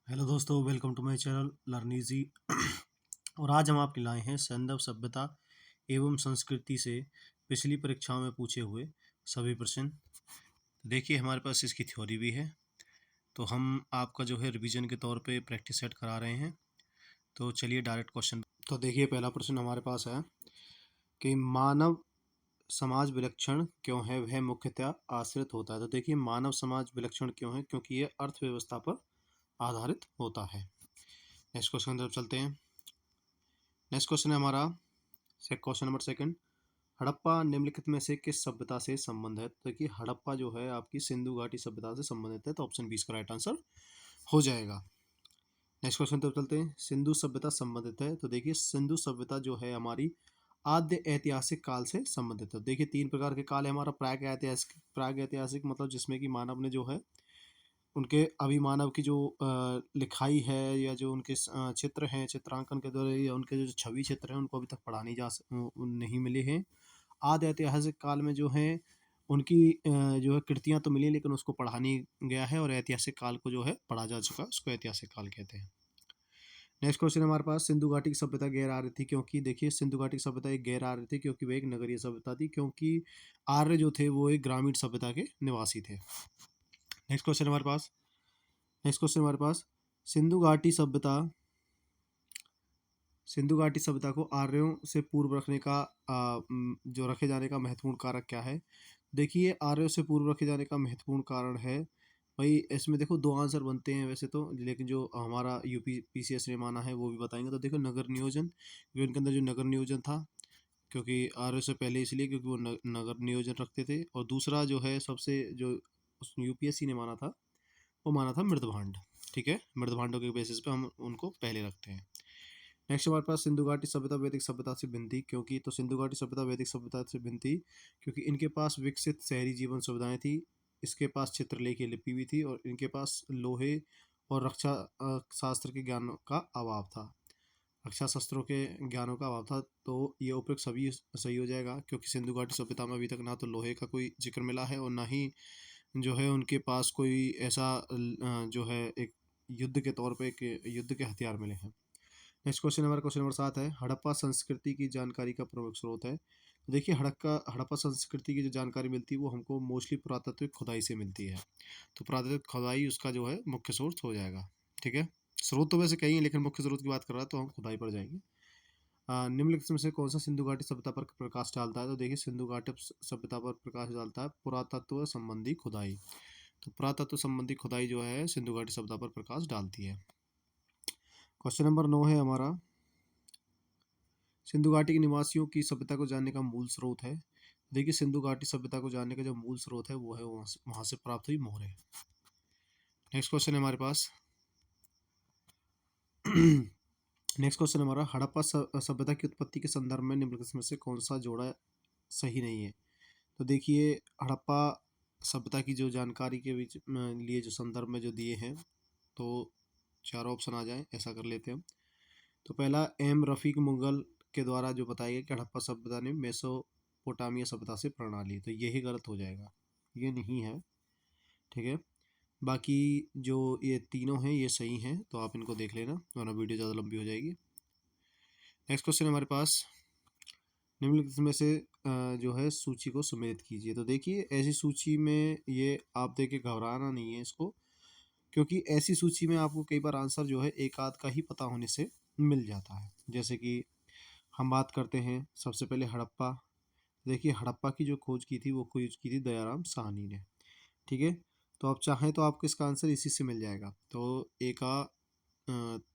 Hello दोस्तों, welcome to my channel learn easy. और आज हम आपके लाए हैं सैंधव सभ्यता एवं संस्कृति से पिछली परीक्षाओं में पूछे हुए सभी प्रश्न। देखिए, हमारे पास इसकी थ्योरी भी है, तो हम आपका जो है रिवीजन के तौर पे प्रैक्टिस सेट करा रहे हैं। तो चलिए डायरेक्ट क्वेश्चन। तो देखिए, पहला प्रश्न हमारे पास है कि मानव समाज विलक्षण क्यों है, वह मुख्यतः आश्रित होता है। तो देखिए, मानव समाज विलक्षण क्यों है, क्योंकि ये अर्थव्यवस्था पर आधारित होता है। नेक्स्ट क्वेश्चन की तरफ चलते हैं। नेक्स्ट क्वेश्चन है हमारा क्वेश्चन नंबर सेकंड। हड़प्पा निम्नलिखित में से किस सभ्यता से संबंध है। तो देखिए, हड़प्पा जो है आपकी सिंधु घाटी सभ्यता से संबंधित है, तो ऑप्शन 20 का राइट आंसर हो जाएगा। नेक्स्ट क्वेश्चन तरफ चलते हैं। सिंधु सभ्यता संबंधित है, तो देखिए सिंधु सभ्यता जो है हमारी आद्य ऐतिहासिक काल से संबंधित है। देखिए, तीन प्रकार के काल है हमारा। प्राग ऐतिहासिक मतलब जिसमें कि मानव ने जो है उनके अभिमानव की जो लिखाई है या जो उनके चित्र हैं, चित्रांकन के द्वारा, या उनके जो छवि चित्र हैं, उनको अभी तक पढ़ा नहीं मिले हैं। आदि ऐतिहासिक काल में जो है उनकी जो है कृतियां तो मिली, लेकिन उसको पढ़ा नहीं गया है, और ऐतिहासिक काल को जो है पढ़ा जा चुका, उसको ऐतिहासिक काल कहते हैं। नेक्स्ट क्वेश्चन हमारे पास, सिंधु घाटी की सभ्यता गैर आर्य थी क्योंकि। देखिए, सिंधु घाटी की सभ्यता एक गैर आर्य थी क्योंकि वह एक नगरीय सभ्यता थी, क्योंकि आर्य जो थे वो एक ग्रामीण सभ्यता के निवासी थे। नेक्स्ट क्वेश्चन हमारे पास नेक्स्ट क्वेश्चन हमारे पास सिंधु घाटी सभ्यता को आर्यों से पूर्व रखने का जो रखे जाने का महत्वपूर्ण कारक क्या है। देखिए, आर्यों से पूर्व रखे जाने का महत्वपूर्ण कारण है भाई, इसमें देखो दो आंसर बनते हैं वैसे तो, लेकिन जो हमारा यूपी पीसीएस ने माना है वो भी बताएंगे। तो देखो, नगर नियोजन, क्योंकि उनके अंदर जो नगर नियोजन था, क्योंकि आर्यों से पहले इसलिए क्योंकि वो नगर नियोजन रखते थे। और दूसरा जो है सबसे जो यूपीएससी ने माना था, वो माना था मृदभांड। ठीक है, मृदभांडों के बेसिस पे हम उनको पहले रखते हैं। नेक्स्ट हमारे पास, सिंधु घाटी सभ्यता वैदिक सभ्यता से भिन्न थी क्योंकि। तो सिंधु घाटी सभ्यता वैदिक सभ्यता से भिन्न थी क्योंकि इनके पास विकसित शहरी जीवन सुविधाएं थी, इसके पास चित्रलेखी लिपि भी थी, और इनके पास लोहे और रक्षा शास्त्र के ज्ञान का अभाव था। रक्षा शस्त्रों के ज्ञानों का अभाव था, तो ये उपयुक्त सभी सही हो जाएगा, क्योंकि सिंधु घाटी सभ्यता में अभी तक ना तो लोहे का कोई जिक्र मिला है, और ना ही जो है उनके पास कोई ऐसा जो है एक युद्ध के तौर पे एक युद्ध के हथियार मिले हैं। नेक्स्ट क्वेश्चन हमारा क्वेश्चन नंबर 7 है, हड़प्पा संस्कृति की जानकारी का प्रमुख स्रोत है। तो देखिए, हड़प्पा संस्कृति की जो जानकारी मिलती है वो हमको मोस्टली पुरातात्विक खुदाई से मिलती है। तो पुरातात्विक खुदाई उसका जो है मुख्य सोर्स हो जाएगा। ठीक है, स्रोत तो वैसे कई है, लेकिन मुख्य स्रोत की बात कर रहा है तो हम खुदाई पर जाएंगे। निम्नलिखित में से कौन सा सिंधु घाटी सभ्यता पर प्रकाश डालता है। तो देखिए, सिंधु घाटी सभ्यता पर प्रकाश डालता है पुरातत्व संबंधी खुदाई। तो पुरातत्व संबंधी खुदाई जो है सिंधु घाटी सभ्यता पर प्रकाश डालती है। क्वेश्चन नंबर 9 है हमारा, सिंधु घाटी के निवासियों की सभ्यता को जानने का मूल स्रोत है। देखिए, सिंधु घाटी सभ्यता को जानने का जो मूल स्रोत है वो है वहाँ से प्राप्त हुई मोहरें। नेक्स्ट क्वेश्चन है हमारे पास नेक्स्ट क्वेश्चन हमारा, हड़प्पा सभ्यता की उत्पत्ति के संदर्भ में निम्नलिखित में से कौन सा जोड़ा सही नहीं है। तो देखिए, हड़प्पा सभ्यता की जो जानकारी के बीच लिए जो संदर्भ में जो दिए हैं, तो चार ऑप्शन आ जाए ऐसा कर लेते हैं हम। तो पहला, एम रफीक मुगल के द्वारा जो बताया गया कि हड़प्पा सभ्यता ने मेसोपोटामिया सभ्यता से प्रणाली, तो यही गलत हो जाएगा, ये नहीं है। ठीक है, बाकी जो ये तीनों हैं ये सही हैं, तो आप इनको देख लेना वरना वीडियो ज़्यादा लंबी हो जाएगी। नेक्स्ट क्वेश्चन हमारे पास, निम्नलिखित में से जो है सूची को सुमेलित कीजिए। तो देखिए, ऐसी सूची में ये आप देख के घबराना नहीं है इसको, क्योंकि ऐसी सूची में आपको कई बार आंसर जो है एक आध का ही पता होने से मिल जाता है। जैसे कि हम बात करते हैं सबसे पहले हड़प्पा। देखिए, हड़प्पा की जो खोज की थी वो खोज की थी दयाराम साहनी ने। ठीक है, तो आप चाहें तो आपको इसका आंसर इसी से मिल जाएगा। तो ए का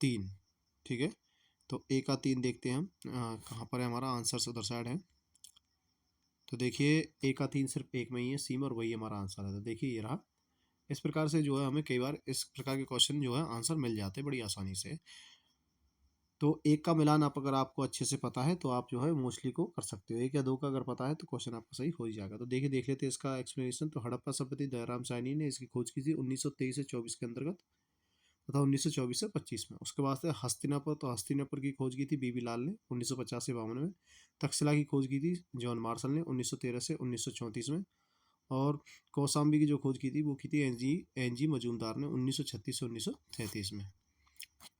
3। ठीक है, तो ए का 3 देखते हैं हम कहाँ पर है, हमारा आंसर से उधर साइड है। तो देखिए, ए का 3 सिर्फ एक में ही है, सी में, और वही हमारा आंसर है। तो देखिए, ये रहा। इस प्रकार से जो है हमें कई बार इस प्रकार के क्वेश्चन जो है आंसर मिल जाते हैं बड़ी आसानी से। तो एक का मिलान आप अगर आपको अच्छे से पता है तो आप जो है मोस्टली को कर सकते हो। एक या दो का अगर पता है तो क्वेश्चन आपका सही हो ही जाएगा। तो देखिए, देख लेते हैं इसका एक्सप्लेनेशन। तो हड़प्पा सभ्यता दयाराम साहनी ने इसकी खोज की थी 1923 से 24 के अंतर्गत, तथा 1924 से 25 में। उसके बाद से हस्तिनापुर, तो हस्तिनापुर की खोज की थी बीबी लाल ने 1950 से 52 में। तक्षशिला की खोज की थी जॉन मार्शल ने 1913 से 1934 में। और कौशाम्बी की जो खोज की थी वो की थी एन जी मजूमदार ने 1936 से 1933 में।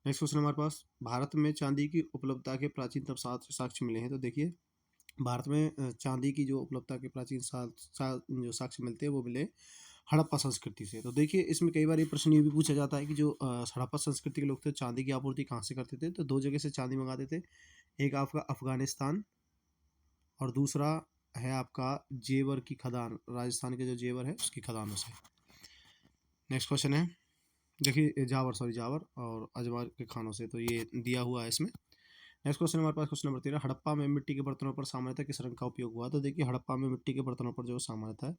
नेक्स्ट क्वेश्चन हमारे पास, भारत में चांदी की उपलब्धता के प्राचीनतम साक्ष्य मिले हैं। तो देखिए भारत में चांदी की जो उपलब्धता के प्राचीन जो साक्ष्य मिलते हैं वो मिले हड़प्पा संस्कृति से। तो देखिए इसमें कई बार ये प्रश्न ये भी पूछा जाता है कि जो हड़प्पा संस्कृति के लोग थे चांदी की आपूर्ति कहाँ से करते थे, तो दो जगह से चांदी मंगाते थे। एक आपका अफगानिस्तान और दूसरा है आपका जेवर की खदान, राजस्थान के जो जेवर है उसकी खदानों से। नेक्स्ट क्वेश्चन है, देखिए जावर और अजवार के खानों से, तो ये दिया हुआ है इसमें। नेक्स्ट क्वेश्चन हमारे पास क्वेश्चन नंबर 13, हड़प्पा में मिट्टी के बर्तनों पर सामान्यतः किस रंग का उपयोग हुआ। तो देखिए हड़प्पा में मिट्टी के बर्तनों पर जो सामान्यतः है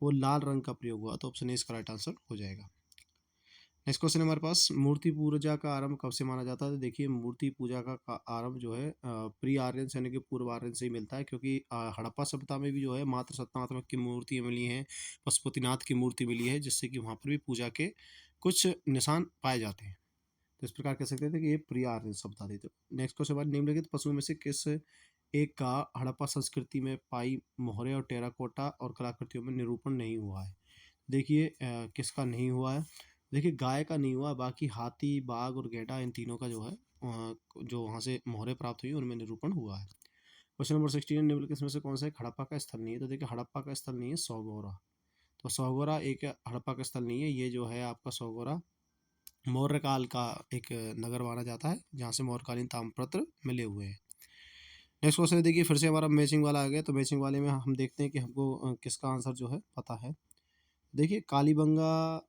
वो लाल रंग का प्रयोग हुआ, तो ऑप्शन ए इसका राइट आंसर हो जाएगा। नेक्स्ट क्वेश्चन हमारे पास, मूर्ति पूजा का आरंभ कब से माना जाता है। तो देखिए मूर्ति पूजा का आरंभ जो है प्री आर्यन यानी कि पूर्व आर्यन से ही मिलता है, क्योंकि हड़प्पा सभ्यता में भी जो है मात्र सत्तात्मक की मूर्ति मिली है, पशुपतिनाथ की मूर्ति मिली है, जिससे कि वहाँ पर भी पूजा के कुछ निशान पाए जाते हैं। तो इस प्रकार कह सकते थे कि ये प्री आर्यन सभ्यता थी। तो नेक्स्ट क्वेश्चन बाद, निम्नलिखित पशुओं में से किस एक का हड़प्पा संस्कृति में पाई मोहरे और टेराकोटा और कलाकृतियों में निरूपण नहीं हुआ है। देखिए किसका नहीं हुआ है, देखिए गाय का नहीं हुआ, बाकी हाथी, बाघ और गैंडा इन तीनों का जो है जो वहाँ से मोहरे प्राप्त हुई उनमें निरूपण हुआ है। क्वेश्चन नंबर 16, निम्नलिखित में से कौन सा एक हड़प्पा का स्थल नहीं है। तो देखिए हड़प्पा का स्थल नहीं है सौगोरा। तो सौगोरा एक हड़प्पा का स्थल नहीं है, ये जो है आपका सौगोरा मौर्य काल का एक नगर माना जाता है, जहाँ से मौर्यकालीन ताम्रपत्र मिले हुए हैं। नेक्स्ट क्वेश्चन देखिए फिर से हमारा मैचिंग वाला आ गया, तो मैचिंग वाले में हम देखते हैं कि हमको किसका आंसर जो है पता है। देखिए कालीबंगा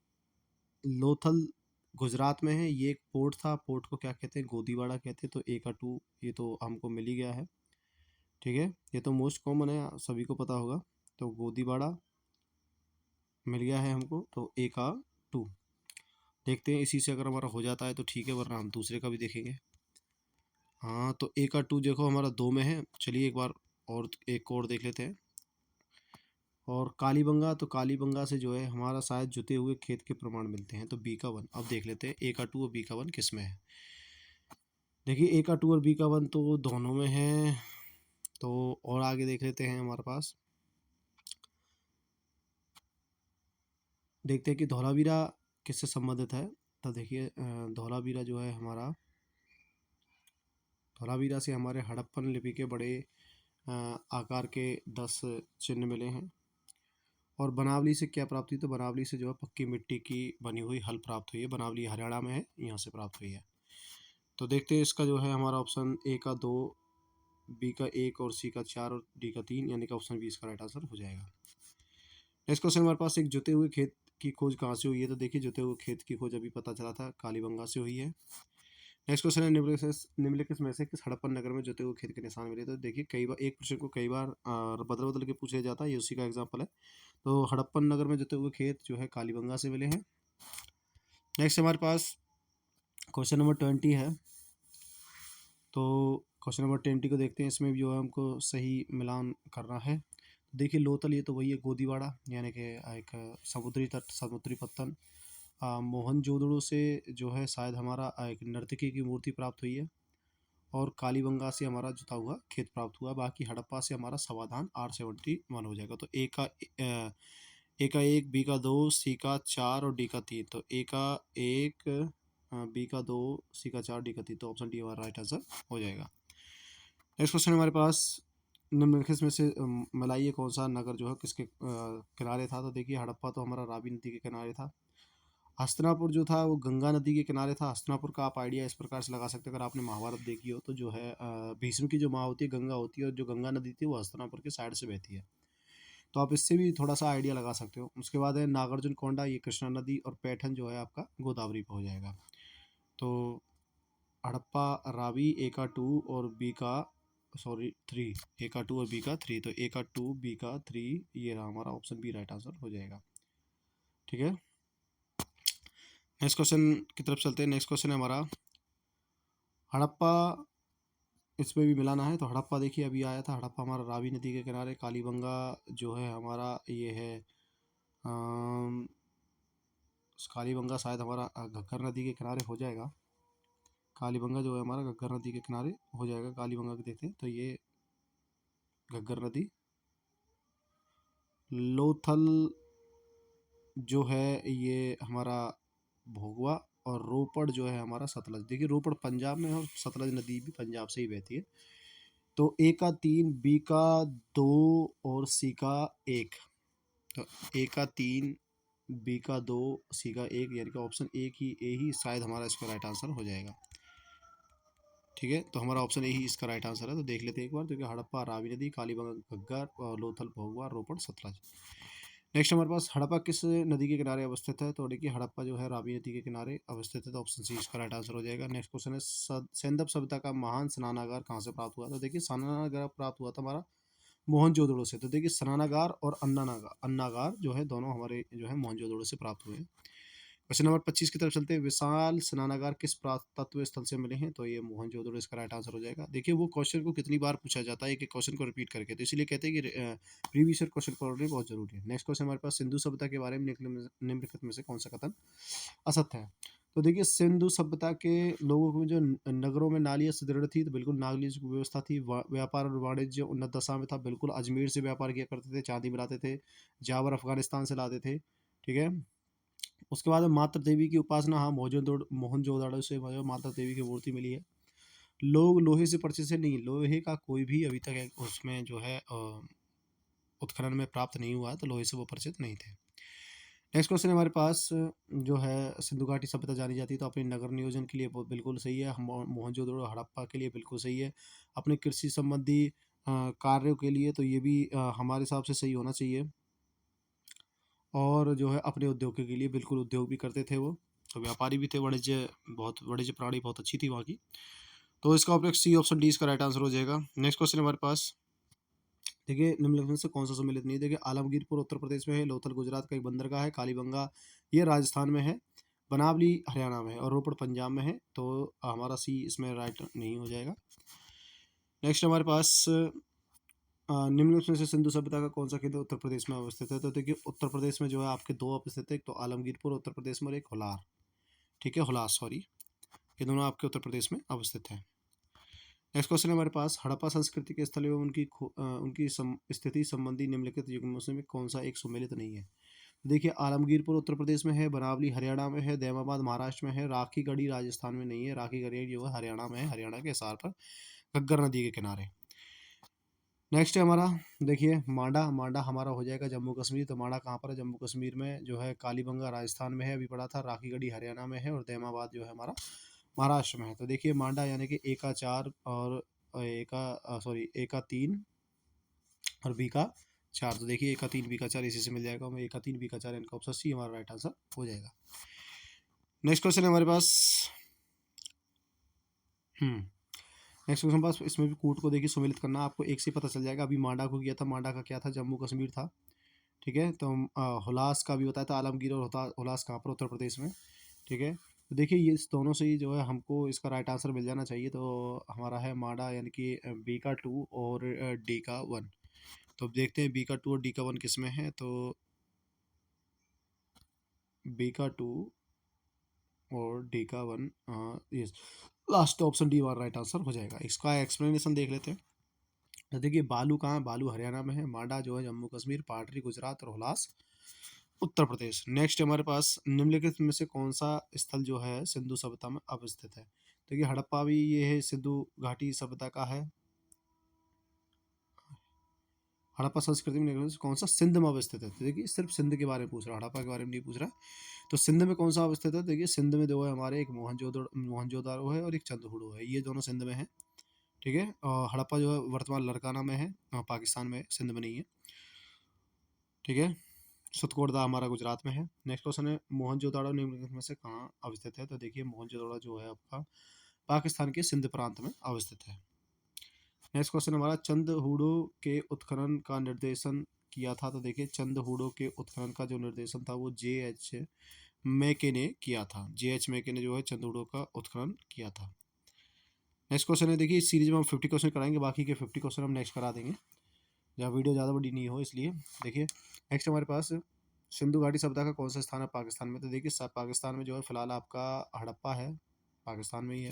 लोथल गुजरात में है, ये एक पोर्ट था, पोर्ट को क्या कहते हैं, गोदीवाड़ा कहते हैं। तो ए का टू ये तो हमको मिल ही गया है, ठीक है, ये तो मोस्ट कॉमन है, सभी को पता होगा। तो गोदीवाड़ा मिल गया है हमको, तो ए का टू। देखते हैं इसी से अगर हमारा हो जाता है तो ठीक है, वरना हम दूसरे का भी देखेंगे। हाँ तो ए का टू देखो हमारा दो में है, चलिए एक बार और एक और देख लेते हैं। और कालीबंगा, तो कालीबंगा से जो है हमारा शायद जुते हुए खेत के प्रमाण मिलते हैं, तो बी का वन। अब देख लेते हैं ए का टू और बी का वन किस में है। देखिए ए का टू और बी का वन तो दोनों में है, तो और आगे देख लेते हैं हमारे पास, देखते हैं कि धौलावीरा किससे संबंधित है। तो देखिए धौलावीरा जो है हमारा, धौलावीरा से हमारे हड़प्पन लिपि के बड़े आकार के 10 चिन्ह मिले हैं। और बनावली से क्या प्राप्त हुई, तो बनावली से जो है पक्की मिट्टी की बनी हुई हल प्राप्त हुई है, बनावली हरियाणा में है, यहाँ से प्राप्त हुई है। तो देखते हैं इसका जो है हमारा ऑप्शन ए का दो, बी का एक और सी का चार और डी का तीन, यानी कि ऑप्शन बी इसका राइट आंसर हो जाएगा। नेक्स्ट क्वेश्चन हमारे पास, एक जुते हुए खेत की खोज कहाँ से हुई है। तो देखिए जुते हुए खेत की खोज अभी पता चला था, कालीबंगा से हुई है। नेक्स्ट क्वेश्चन है, निम्नलिखित में से किस हड़प्पन नगर में जुते हुए खेत के निशान मिले। तो देखिए कई बार एक प्रश्न को कई बार बदल बदल के पूछा जाता है, ये उसी का एग्जाम्पल है। तो हड़प्पन नगर में जुते हुए खेत जो है कालीबंगा से मिले हैं। नेक्स्ट हमारे पास क्वेश्चन नंबर 20 है, तो क्वेश्चन नंबर 20 को देखते हैं, इसमें भी जो है हमको सही मिलान करना है। देखिए लोथल ये तो वही है गोदीवाड़ा, यानी कि एक समुद्री तट, समुद्री पत्तन। मोहनजोदड़ो से जो है शायद हमारा एक नर्तकी की मूर्ति प्राप्त हुई है। और कालीबंगा से हमारा जुता हुआ खेत प्राप्त हुआ, बाकी हड़प्पा से हमारा समाधान R71 हो जाएगा। तो ए का एक, बी का दो, सी का चार और डी का तीन। तो ए का एक, बी का दो, सी का चार, डी का तीन, तो ऑप्शन डी हमारा राइट आंसर हो जाएगा। नेक्स्ट क्वेश्चन हमारे पास, निम्नलिखित में से मलाइये कौन सा नगर जो है किसके किनारे था। तो देखिए हड़प्पा तो हमारा रावी नदी के किनारे था। हस्तिनापुर जो था वो गंगा नदी के किनारे था। हस्तिनापुर का आप आइडिया इस प्रकार से लगा सकते हैं, अगर आपने महाभारत देखी हो तो जो है भीष्म की जो माँ होती है गंगा होती है, और जो गंगा नदी थी वो हस्तिनापुर के साइड से बहती है। तो आप इससे भी थोड़ा सा आइडिया लगा सकते हो। उसके बाद है नागार्जुन कोंडा, ये कृष्णा नदी, और पैठन जो है आपका गोदावरी पे हो जाएगा। तो हड़प्पा रावी ए का टू और बी का, सॉरी थ्री, ए का टू और बी का थ्री, तो ए का टू, बी का थ्री, ये रहा हमारा ऑप्शन बी राइट आंसर हो जाएगा, ठीक है। नेक्स्ट क्वेश्चन की तरफ चलते हैं। नेक्स्ट क्वेश्चन है हमारा हड़प्पा, इसमें भी मिलाना है। तो हड़प्पा देखिए अभी आया था, हड़प्पा हमारा रावी नदी के किनारे, कालीबंगा जो है हमारा ये है अम, कालीबंगा शायद हमारा घग्गर नदी के किनारे हो जाएगा। कालीबंगा जो है हमारा घग्गर नदी के किनारे हो जाएगा। कालीबंगा को देखते हैं, तो ये घग्गर नदी, लोथल जो है ये हमारा भोगवा, और रोपड़ जो है हमारा सतलज। देखिए रोपड़ पंजाब में है और सतलज नदी भी पंजाब से ही बहती है। तो ए का 3, बी का 2 और सी का 1। तो ए का 3, बी का 2, सी का 1, यानी कि ऑप्शन ए ही शायद हमारा इसका राइट आंसर हो जाएगा। ठीक है, तो हमारा ऑप्शन ए ही इसका राइट आंसर है। तो देख लेते हैं एक बार। देखिए हड़प्पा, रावी नदी, कालीबंगा, घग्गर और लोथल, भभुआ, रोपड़, सतलज। नेक्स्ट हमारे पास हड़प्पा किस नदी के किनारे अवस्थित है? तो देखिए हड़प्पा जो है रावी नदी के किनारे अवस्थित है। तो ऑप्शन सी इसका राइट आंसर हो जाएगा। नेक्स्ट क्वेश्चन है सेंदप सभ्यता का महान स्नानागार कहाँ से प्राप्त हुआ? तो देखिए स्नानागार प्राप्त हुआ था हमारा मोहनजोदड़ो से। तो देखिए स्नानागार और अन्नागार जो है दोनों हमारे जो है मोहनजोदड़ो से प्राप्त हुए हैं। क्वेश्चन नंबर 25 की तरफ चलते हैं। विशाल स्नानागार किस पुरातत्व स्थल से मिले हैं? तो ये मोहनजोदड़ो इसका राइट आंसर हो जाएगा। देखिए वो क्वेश्चन को कितनी बार पूछा जाता है, एक एक क्वेश्चन को रिपीट करके, तो इसीलिए कहते हैं कि प्रीवियस ईयर क्वेश्चन पढ़ना बहुत जरूरी है। नेक्स्ट क्वेश्चन हमारे पास सिंधु सभ्यता के बारे में निम्नलिखित में से कौन सा कथन असत्य है? तो देखिए सिंधु सभ्यता के लोगों को जो नगरों में नालियां सुदृढ़ थी, तो बिल्कुल नाली की व्यवस्था थी। व्यापार और वाणिज्य उन्नत दशा में था। बिल्कुल अजमेर से व्यापार किया करते थे, चांदी मिलाते थे, जावर अफगानिस्तान से लाते थे। ठीक है, उसके बाद माता देवी की उपासना, हाँ मोहनजोदड़ो से जो माता देवी की मूर्ति मिली है। लोग लोहे से परिचित से नहीं, लोहे का कोई भी अभी तक उसमें जो है उत्खनन में प्राप्त नहीं हुआ है, तो लोहे से वो परिचित नहीं थे। नेक्स्ट क्वेश्चन हमारे पास जो है सिंधु घाटी सभ्यता जानी जाती है तो अपने नगर नियोजन के लिए बिल्कुल सही है। मोहनजोदड़ो हड़प्पा के लिए बिल्कुल सही है। अपने कृषि संबंधी कार्यों के लिए तो ये भी हमारे हिसाब से सही होना चाहिए। और जो है अपने उद्योग के लिए बिल्कुल उद्योग भी करते थे वो, तो व्यापारी भी थे। वाणिज्य बहुत, वाणिज्य प्रणाली बहुत अच्छी थी वहाँ की। तो इसका ऑप्शन सी, ऑप्शन डी इसका राइट आंसर हो जाएगा। नेक्स्ट क्वेश्चन हमारे पास, देखिए निम्नलिखित में से कौन सा सम्मिलित नहीं है? देखिए आलमगीरपुर उत्तर प्रदेश में है, लोथल गुजरात का एक बंदरगाह है, कालीबंगा ये राजस्थान में है, बनावली हरियाणा में है और रोपड़ पंजाब में है। तो हमारा सी इसमें राइट नहीं हो जाएगा। नेक्स्ट हमारे पास निम्नलिखित में से सिंधु सभ्यता का कौन सा केंद्र उत्तर प्रदेश में अवस्थित है? तो देखिए उत्तर प्रदेश में जो है आपके दो अवस्थित है, एक तो आलमगीरपुर उत्तर प्रदेश में और एक हुलार। ठीक है, हुलास सॉरी, ये दोनों आपके उत्तर प्रदेश में अवस्थित है। नेक्स्ट क्वेश्चन है हमारे पास, हड़प्पा संस्कृति के स्थल एवं उनकी स्थिति संबंधी निम्नलिखित युग्मों में कौन सा एक सुमेलित नहीं है? देखिए आलमगीरपुर उत्तर प्रदेश में है, बनावली हरियाणा में है, दैमाबाद महाराष्ट्र में है, राखी गढ़ी राजस्थान में नहीं है। राखी गढ़ी जो है हरियाणा में है, हरियाणा के हिसार पर घग्गर नदी के किनारे। नेक्स्ट है हमारा, देखिए मांडा हमारा हो जाएगा जम्मू कश्मीर। तो मांडा कहाँ पर है? जम्मू कश्मीर में जो है, कालीबंगा राजस्थान में है, अभी पढ़ा था, राखी गढ़ी हरियाणा में है और दैमाबाद जो है हमारा महाराष्ट्र में है। तो देखिए मांडा यानी कि ए का 4 और ए का सॉरी ए का 3 और बी का 4। तो देखिए ए का 3 बी का 4 इसी से मिल जाएगा हमें। ए का 3 बी का 4 इनका ऑप्शन सी हमारा राइट आंसर हो जाएगा। नेक्स्ट क्वेश्चन है हमारे पास, नेक्स्ट क्वेश्चन पास, इसमें भी कूट को देखिए सुमेलित करना आपको एक से पता चल जाएगा। अभी मांडा को किया था, मांडा का क्या था? जम्मू कश्मीर था। ठीक है, तो हुलास का भी बताया था, आलमगीर और हुलास कहाँ पर? उत्तर प्रदेश में। ठीक है, तो देखिए ये इस दोनों से ही जो है हमको इसका राइट आंसर मिल जाना चाहिए। तो हमारा है मांडा यानी कि बी का 2 और डी का 1। तो अब देखते हैं बी का 2 और डी का 1 किस में है। तो बी का 2 और डी का 1, यस, लास्ट ऑप्शन डी हमारा राइट आंसर हो जाएगा। इसका एक्सप्लेनेशन देख लेते हैं। तो देखिए बालू कहाँ है? बालू हरियाणा में है, मांडा जो है जम्मू कश्मीर, पाटरी गुजरात और हुलास उत्तर प्रदेश। नेक्स्ट हमारे पास, निम्नलिखित में से कौन सा स्थल जो है सिंधु सभ्यता में अवस्थित है? देखिए हड़प्पा भी ये है, सिंधु घाटी सभ्यता का है। हड़प्पा संस्कृति में निम्नलिखित में से कौन सा सिंध में अवस्थित है? तो देखिए सिर्फ सिंध के बारे में पूछ रहा है, हड़प्पा के बारे में नहीं पूछ रहा है। तो सिंध में कौन सा अवस्थित है? देखिए सिंध में जो है हमारे एक मोहनजोदारो है और एक चंदहुड़ो है, ये दोनों सिंध में है। ठीक है, और हड़प्पा जो है वर्तमान लड़काना में है, पाकिस्तान में, सिंध में नहीं है। ठीक है, सुतकोटदा हमारा गुजरात में है। नेक्स्ट क्वेश्चन है, मोहनजोदाड़ो निम्नलिखित में से कहाँ अवस्थित है? तो देखिए मोहनजोदाड़ो जो है आपका पाकिस्तान के सिंध प्रांत में अवस्थित है। नेक्स्ट क्वेश्चन हमारा, चंदहुडो के उत्खनन का निर्देशन किया था? तो देखिए चंदहुडो के उत्खनन का जो निर्देशन था वो जे.एच. मैके ने किया था। जे.एच. मैके ने जो है चंदहुडो का उत्खनन किया था। नेक्स्ट क्वेश्चन है, देखिए इस सीरीज में हम 50 क्वेश्चन कराएंगे, बाकी के 50 क्वेश्चन हम नेक्स्ट करा देंगे जहाँ वीडियो ज़्यादा बड़ी नहीं हो इसलिए। देखिए नेक्स्ट हमारे पास, सिंधु घाटी सभ्यता का कौन सा स्थान है पाकिस्तान में? तो देखिए पाकिस्तान में जो है फिलहाल आपका हड़प्पा है, पाकिस्तान में ही है।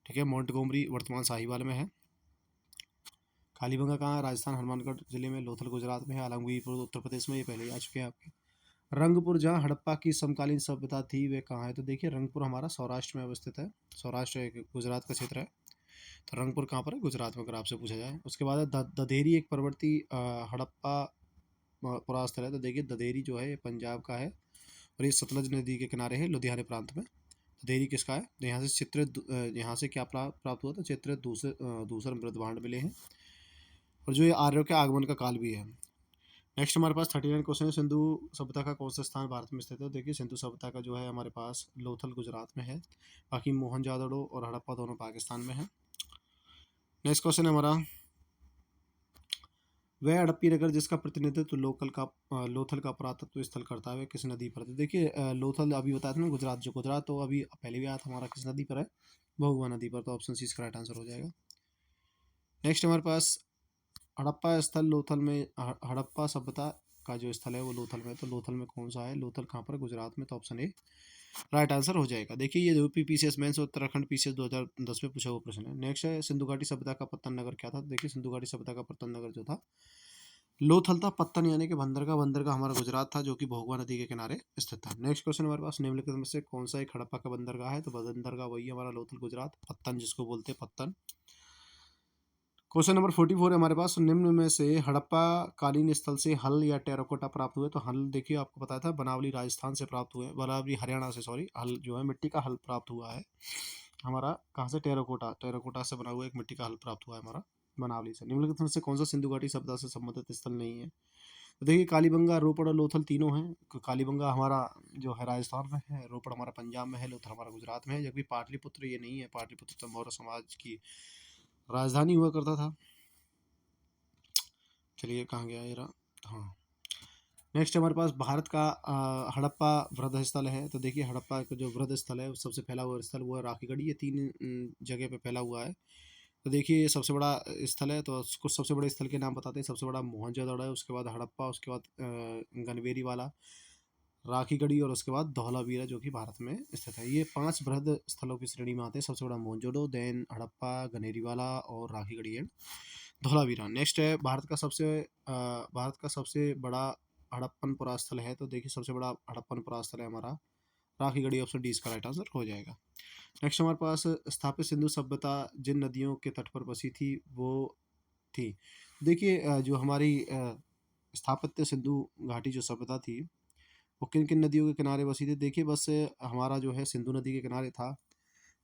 ठीक है, मोंटगोमरी वर्तमान साहिवाल में है। कालीबंगा कहाँ है? राजस्थान हनुमानगढ़ जिले में। लोथल गुजरात में है। आलमगीरपुर उत्तर प्रदेश में, ये पहले ही आ चुके हैं आपके। रंगपुर जहाँ हड़प्पा की समकालीन सभ्यता थी वे कहाँ है? तो देखिए रंगपुर हमारा सौराष्ट्र में अवस्थित है। सौराष्ट्र एक गुजरात का क्षेत्र है। तो रंगपुर कहाँ पर है? गुजरात में, अगर आपसे पूछा जाए। उसके बाद है ददेरी, एक पर्वतीय हड़प्पा पुरास्थल है। तो देखिए ददेरी जो है ये पंजाब का है और ये सतलज नदी के किनारे है, लुधियाना प्रांत में। ददेरी किसका है? तो यहाँ से यहाँ से क्या प्राप्त हुआ था? चित्रित दूसरे मृदभांड मिले हैं और जो ये आर्यों के आगमन का काल भी है। नेक्स्ट हमारे पास 39 क्वेश्चन है। सिंधु सभ्यता का कौन सा स्थान भारत में स्थित है? देखिए सिंधु सभ्यता का जो है हमारे पास लोथल गुजरात में है, बाकी मोहनजोदड़ो और हड़प्पा दोनों पाकिस्तान में है। नेक्स्ट क्वेश्चन है हमारा, वह हड़प्पी नगर जिसका प्रतिनिधित्व लोथल का पुरातत्व स्थल करता है वह किस नदी पर? तो देखिए लोथल अभी बताया था ना, गुजरात, जो गुजरात तो अभी पहले भी आया था हमारा, किस नदी पर है? भगुआ नदी पर। तो ऑप्शन सी इसका राइट आंसर हो जाएगा। नेक्स्ट हमारे पास हड़प्पा स्थल लोथल में, हड़प्पा सभ्यता का जो स्थल है वो लोथल में, तो लोथल में कौन सा है? लोथल कहाँ पर? गुजरात में। तो ऑप्शन ए राइट आंसर हो जाएगा। देखिए ये यूपी पीसीएस मेंस और उत्तराखंड पीसीएस 2010 में पूछा हुआ प्रश्न है। नेक्स्ट है सिंधु घाटी सभ्यता का पत्तन नगर क्या था? तो देखिए सिंधु घाटी सभ्यता का पत्तन नगर जो था लोथल था। पत्तन यानी कि बंदरगाह हमारा गुजरात था, जो कि भोगवा नदी के किनारे स्थित था। नेक्स्ट क्वेश्चन हमारे पास, निम्नलिखित में से कौन सा एक हड़प्पा का बंदरगाह है? तो बंदरगाह वही हमारा लोथल गुजरात, पत्तन जिसको बोलते हैं पत्तन। क्वेश्चन नंबर 44 है हमारे पास, निम्न में से हड़प्पा कालीन स्थल से हल या टेराकोटा प्राप्त हुए? तो हल देखिए आपको पता था बनावली राजस्थान से प्राप्त हुए, बनावली हरियाणा से, सॉरी, हल जो है मिट्टी का हल प्राप्त हुआ है हमारा। कहाँ से? टेराकोटा से बना हुआ एक मिट्टी का हल प्राप्त हुआ है हमारा बनावली से। निम्नलिखित में से कौन सा सिंधु घाटी सभ्यता से संबंधित स्थल नहीं है? तो देखिए कालीबंगा, रोपड़ और लोथल तीनों हैं। कालीबंगा हमारा जो है राजस्थान में है, रोपड़ हमारा पंजाब में है, लोथल हमारा गुजरात में है। जबकि पाटलिपुत्र ये नहीं है, पाटलिपुत्र तो मौर्य समाज की राजधानी हुआ करता था। चलिए कहाँ गया ये रहा, हाँ। नेक्स्ट हमारे पास भारत का हड़प्पा वृद्ध स्थल है। तो देखिए हड़प्पा का जो वृद्ध स्थल है, सबसे फैला हुआ स्थल वो है राखीगढ़ी। ये 3 जगह पे फैला हुआ है। तो देखिए ये सबसे बड़ा स्थल है, तो कुछ सबसे बड़े स्थल के नाम बताते हैं। सबसे बड़ा मोहनजोदड़ो है, उसके बाद हड़प्पा, उसके बाद गनवेरी वाला, राखीगढ़ी और उसके बाद धौलावीरा जो कि भारत में स्थित है। ये 5 बृहद स्थलों की श्रेणी में आते हैं। सबसे बड़ा मोहनजोदड़ो, देन हड़प्पा, गनेरीवाला और राखीगढ़ी एंड धौलावीरा। नेक्स्ट है भारत का सबसे बड़ा हड़प्पन पुरास्थल है। तो देखिए सबसे बड़ा हड़प्पन पुरास्थल है हमारा राखीगढ़ी। ऑप्शन डी इसका राइट आंसर हो जाएगा। नेक्स्ट हमारे पास स्थापित सिंधु सभ्यता जिन नदियों के तट पर बसी थी वो थी। देखिए जो हमारी स्थापत्य सिंधु घाटी जो सभ्यता थी वो किन किन नदियों के किनारे बसी थी? देखिए बस हमारा जो है सिंधु नदी के किनारे था,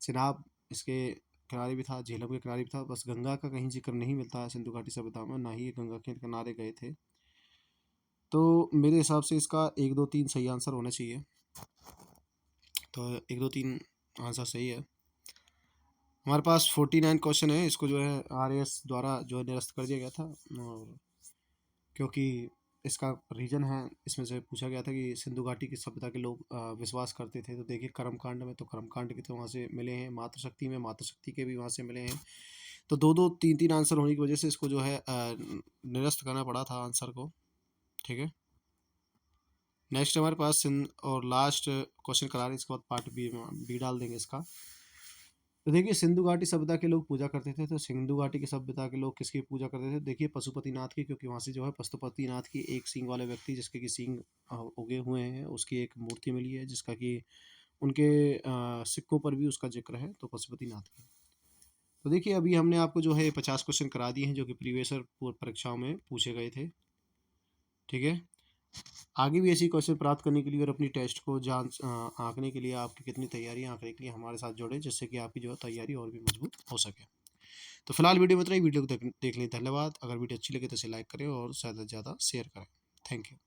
चिनाब इसके किनारे भी था, झेलम के किनारे भी था। बस गंगा का कहीं जिक्र नहीं मिलता है सिंधु घाटी सभ्यता में, ना ही ये गंगा के किनारे गए थे। तो मेरे हिसाब से इसका 1 2 3 सही आंसर होना चाहिए। तो 1 2 3 आंसर सही है। हमारे पास 49 क्वेश्चन है, इसको जो है RAS द्वारा जो है निरस्त कर दिया गया था, और क्योंकि इसका रीजन है, इसमें से पूछा गया था कि सिंधु घाटी की सभ्यता के लोग विश्वास करते थे। तो देखिए कर्मकांड में, तो कर्मकांड के तो वहाँ से मिले हैं, मातृशक्ति में मातृशक्ति के भी वहाँ से मिले हैं। तो 2 2 3 3 आंसर होने की वजह से इसको जो है निरस्त करना पड़ा था आंसर को। ठीक है। नेक्स्ट हमारे पास और लास्ट क्वेश्चन करा रहे हैं, इसके बाद पार्ट बी डाल देंगे इसका। तो देखिए सिंधु घाटी सभ्यता के लोग पूजा करते थे। तो सिंधु घाटी की सभ्यता के लोग किसकी पूजा करते थे? देखिए पशुपतिनाथ की, क्योंकि वहाँ से जो है पशुपतिनाथ की एक सींग वाले व्यक्ति जिसके कि सींग उगे हुए हैं, उसकी एक मूर्ति मिली है, जिसका कि उनके सिक्कों पर भी उसका जिक्र है, तो पशुपतिनाथ की। तो देखिए अभी हमने आपको जो है 50 क्वेश्चन करा दिए हैं जो कि प्रीवियस परीक्षाओं में पूछे गए थे। ठीक है। आगे भी ऐसी क्वेश्चन प्राप्त करने के लिए और अपनी टेस्ट को आंकने के लिए, आपकी कितनी तैयारी आंकने के लिए हमारे साथ जुड़े, जिससे कि आपकी जो है तैयारी और भी मजबूत हो सके। तो फिलहाल वीडियो में इतना ही। वीडियो को देख लें, धन्यवाद। अगर वीडियो अच्छी लगे तो इसे लाइक करें और ज़्यादा से ज़्यादा शेयर करें। Thank you.